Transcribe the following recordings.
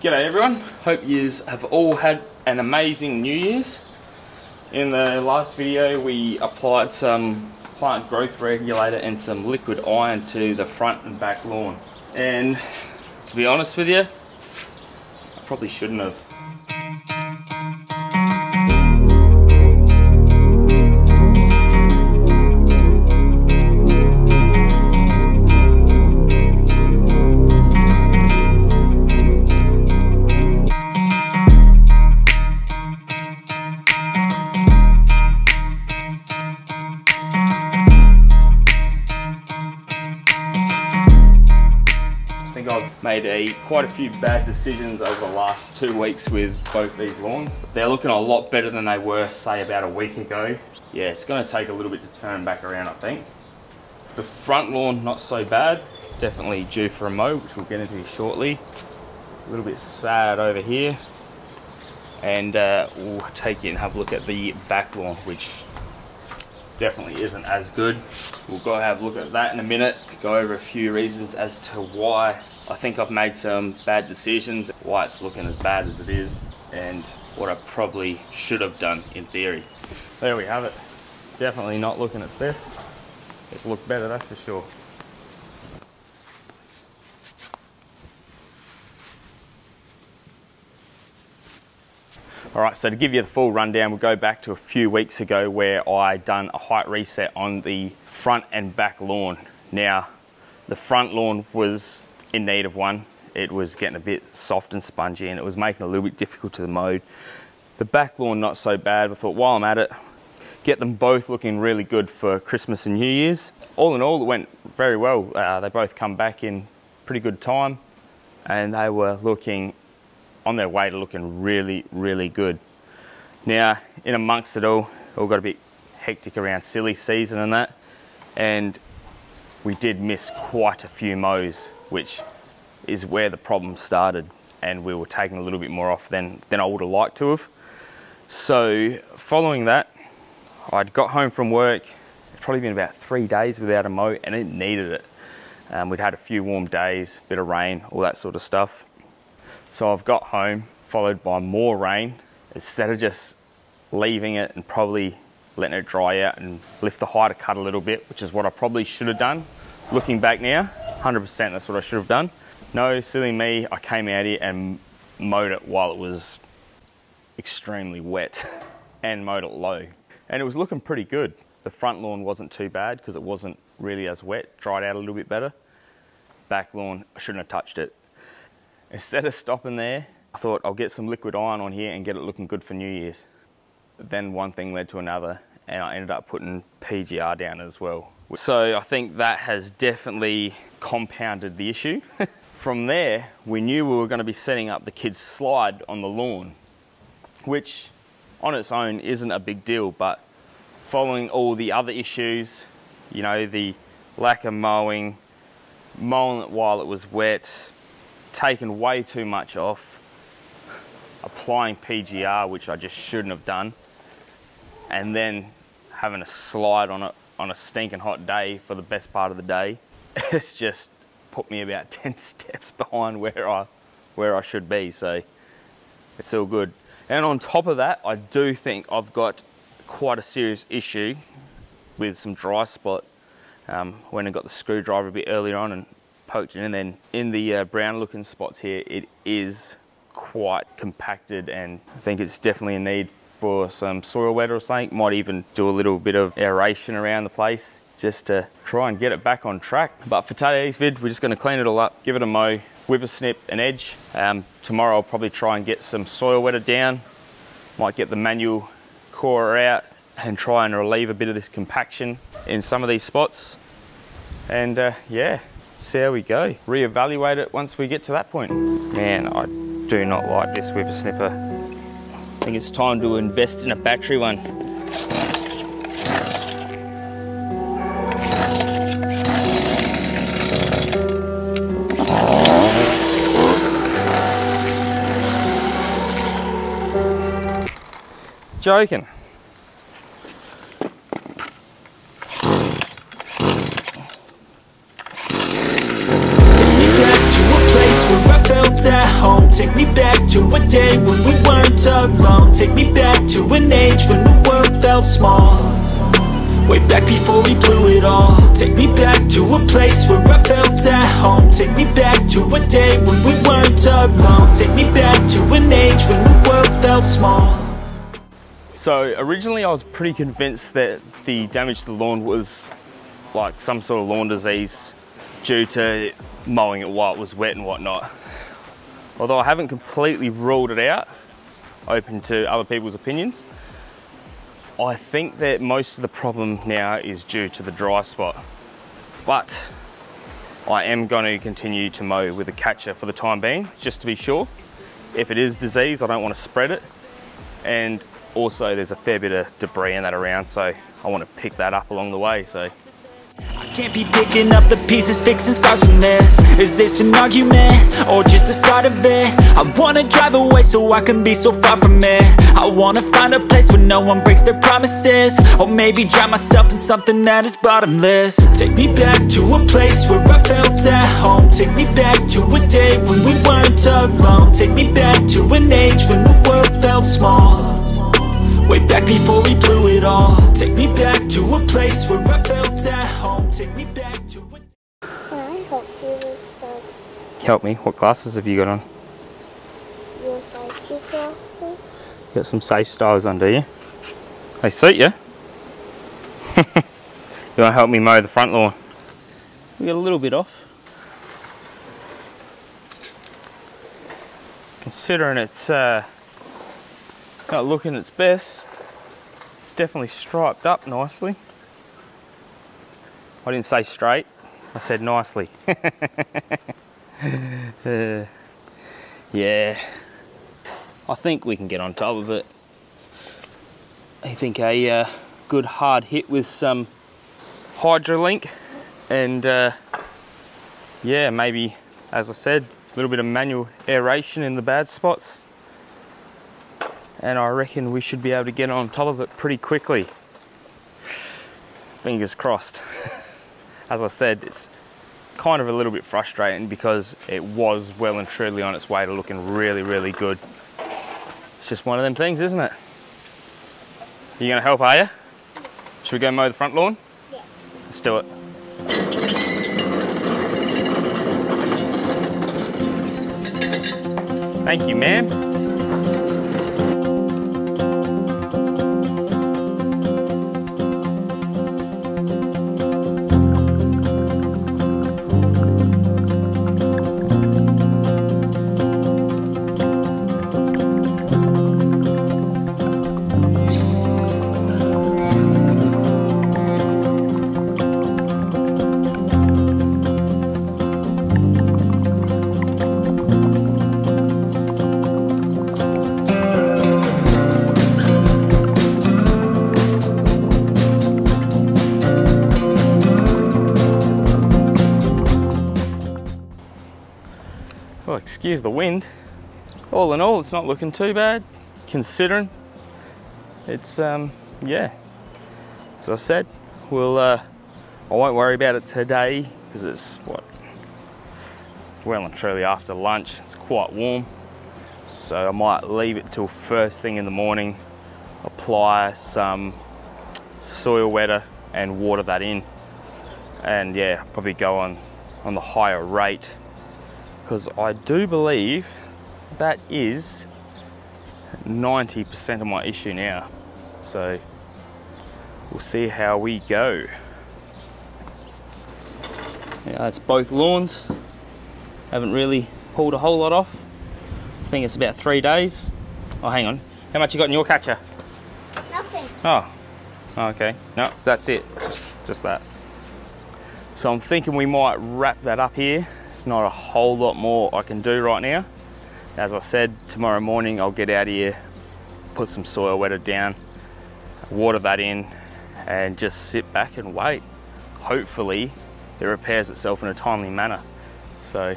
G'day everyone, hope yous have all had an amazing New Year's. In the last video we applied some plant growth regulator and some liquid iron to the front and back lawn. And to be honest with you, I probably shouldn't have. I've made quite a few bad decisions over the last 2 weeks with both these lawns. They're looking a lot better than they were, say, about a week ago. Yeah, it's going to take a little bit to turn them back around, I think. The front lawn, not so bad. Definitely due for a mow, which we'll get into shortly. A little bit sad over here. And we'll take it and have a look at the back lawn, which definitely isn't as good. We'll go have a look at that in a minute, go over a few reasons as to why I think I've made some bad decisions, why it's looking as bad as it is, and what I probably should have done in theory. There we have it. Definitely not looking its best. It's looked better, that's for sure. Alright, so to give you the full rundown, we'll go back to a few weeks ago where I done a height reset on the front and back lawn. Now, the front lawn was in need of one. It was getting a bit soft and spongy and it was making it a little bit difficult to mow. The back lawn, not so bad. I thought while I'm at it, get them both looking really good for Christmas and New Year's. All in all, it went very well. They both come back in pretty good time and they were looking on their way to looking really, really good. Now, in amongst it all got a bit hectic around silly season and that, and we did miss quite a few mows, which is where the problem started, and we were taking a little bit more off than I would have liked to have. So following that, I'd got home from work. It's probably been about 3 days without a mow, and it needed it. We'd had a few warm days, bit of rain, all that sort of stuff. So I've got home, followed by more rain. Instead of just leaving it and probably letting it dry out and lift the height a cut a little bit, which is what I probably should have done. Looking back now, 100% that's what I should have done. No, silly me, I came out here and mowed it while it was extremely wet and mowed it low. And it was looking pretty good. The front lawn wasn't too bad because it wasn't really as wet, dried out a little bit better. Back lawn, I shouldn't have touched it. Instead of stopping there, I thought I'll get some liquid iron on here and get it looking good for New Year's. Then one thing led to another and I ended up putting PGR down as well. So I think that has definitely compounded the issue. From there, we knew we were going to be setting up the kids' slide on the lawn, which on its own isn't a big deal, but following all the other issues, you know, the lack of mowing it while it was wet, taken way too much off, applying PGR, which I just shouldn't have done, and then having a slide on it on a stinking hot day for the best part of the day. It's just put me about 10 steps behind where I should be, so it's all good. And on top of that, I do think I've got quite a serious issue with some dry spot. When I got the screwdriver a bit earlier on and poked it in, and then in the brown looking spots here, it is quite compacted, and I think it's definitely a need for some soil wetter or something. Might even do a little bit of aeration around the place just to try and get it back on track. But for today's vid, we're just going to clean it all up, give it a mow, whip a snip, an edge. Tomorrow I'll probably try and get some soil wetter down, might get the manual corer out and try and relieve a bit of this compaction in some of these spots, and yeah, see how we go. Reevaluate it once we get to that point. Man, I do not like this whippersnipper. I think it's time to invest in a battery one. Joking. Take me back to a day when we weren't alone. Take me back to an age when the world felt small. Way back before we blew it all. Take me back to a place where I felt at home. Take me back to a day when we weren't alone. Take me back to an age when the world felt small. So originally I was pretty convinced that the damage to the lawn was like some sort of lawn disease due to mowing it while it was wet and whatnot. Although I haven't completely ruled it out, open to other people's opinions, I think that most of the problem now is due to the dry spot. But I am going to continue to mow with a catcher for the time being, just to be sure. If it is disease, I don't want to spread it. And also there's a fair bit of debris and that around, so I want to pick that up along the way. So I can't be picking up the pieces, fixing scars from this. Is this an argument, or just the start of it? I wanna drive away so I can be so far from it. I wanna find a place where no one breaks their promises, or maybe drown myself in something that is bottomless. Take me back to a place where I felt at home. Take me back to a day when we weren't alone. Take me back to an age when the world felt small. Way back before we blew it all. Take me back to a place where I felt at home. Take me back to a... Can I help you with stuff? help me, what glasses have you got on? Your safety glasses? Got some safe styles on, do you? They suit you. You want to help me mow the front lawn? We got a little bit off. Considering it's not looking its best, it's definitely striped up nicely. I didn't say straight, I said nicely. Yeah, I think we can get on top of it. I think a good hard hit with some hydrolink and yeah, maybe, as I said, a little bit of manual aeration in the bad spots, and I reckon we should be able to get on top of it pretty quickly. Fingers crossed. As I said, it's kind of a little bit frustrating because it was well and truly on its way to looking really, really good. It's just one of them things, isn't it? You gonna help, are you? Should we go mow the front lawn? Yeah. Let's do it. Thank you, ma'am. Well, excuse the wind. All in all, it's not looking too bad, considering it's, yeah. As I said, we'll, I won't worry about it today because it's, what, well and truly after lunch. It's quite warm, so I might leave it till first thing in the morning, apply some soil wetter and water that in, and yeah, probably go on the higher rate, because I do believe that is 90% of my issue now. So we'll see how we go. Yeah, that's both lawns. Haven't really pulled a whole lot off. I think it's about 3 days. Oh, hang on. How much you got in your catcher? Nothing. Oh, okay. No, that's it. Just that. So I'm thinking we might wrap that up here. It's not a whole lot more I can do right now. As I said, tomorrow morning I'll get out here, put some soil wetter down, water that in, and just sit back and wait. Hopefully it repairs itself in a timely manner. So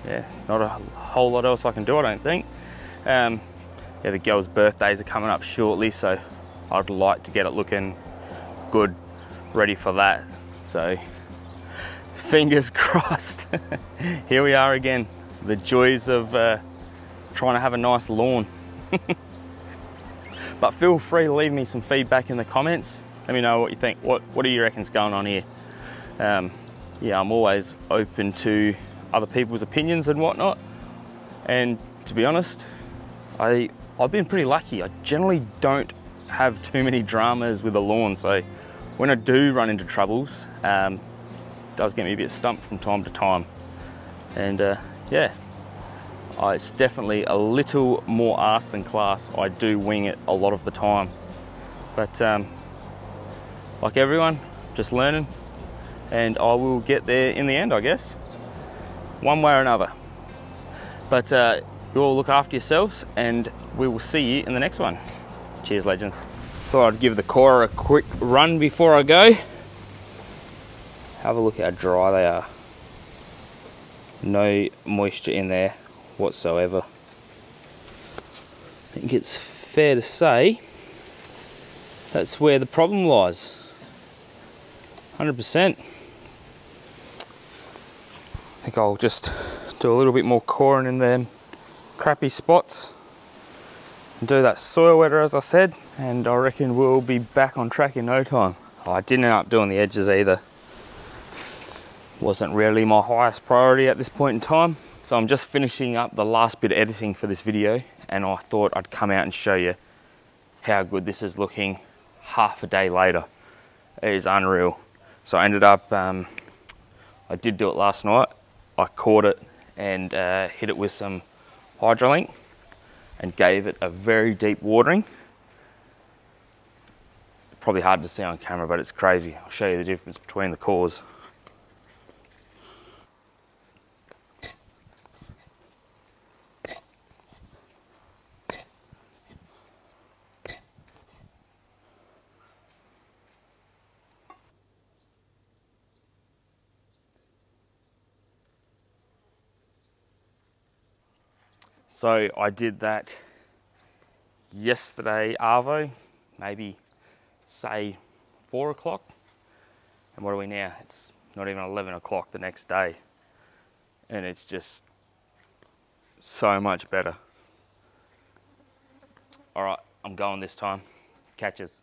yeah, not a whole lot else I can do, I don't think. Yeah, the girls' birthdays are coming up shortly, so I'd like to get it looking good, ready for that. So fingers crossed. Here we are again, the joys of trying to have a nice lawn. But feel free to leave me some feedback in the comments. Let me know what you think. What do you reckon's going on here? Yeah, I'm always open to other people's opinions and whatnot. And to be honest, I've been pretty lucky. I generally don't have too many dramas with the lawn, so when I do run into troubles, it does get me a bit stumped from time to time. And yeah, it's definitely a little more arse than class. I do wing it a lot of the time, but like everyone, just learning, and I will get there in the end, I guess, one way or another. But you all look after yourselves, and we will see you in the next one. Cheers, legends. Thought I'd give the Cora a quick run before I go. Have a look how dry they are. No moisture in there whatsoever. I think it's fair to say that's where the problem lies. 100%. I think I'll just do a little bit more coring in them crappy spots and do that soil wetter as I said, and I reckon we'll be back on track in no time. Oh, I didn't end up doing the edges either. Wasn't really my highest priority at this point in time. So I'm just finishing up the last bit of editing for this video, and I thought I'd come out and show you how good this is looking half a day later. It is unreal. So I ended up, I did do it last night. I caught it and hit it with some hydrolink and gave it a very deep watering. Probably hard to see on camera, but it's crazy. I'll show you the difference between the cores. So I did that yesterday, arvo, maybe say 4 o'clock. And what are we now? It's not even 11 o'clock the next day. And it's just so much better. All right, I'm going this time. Catches.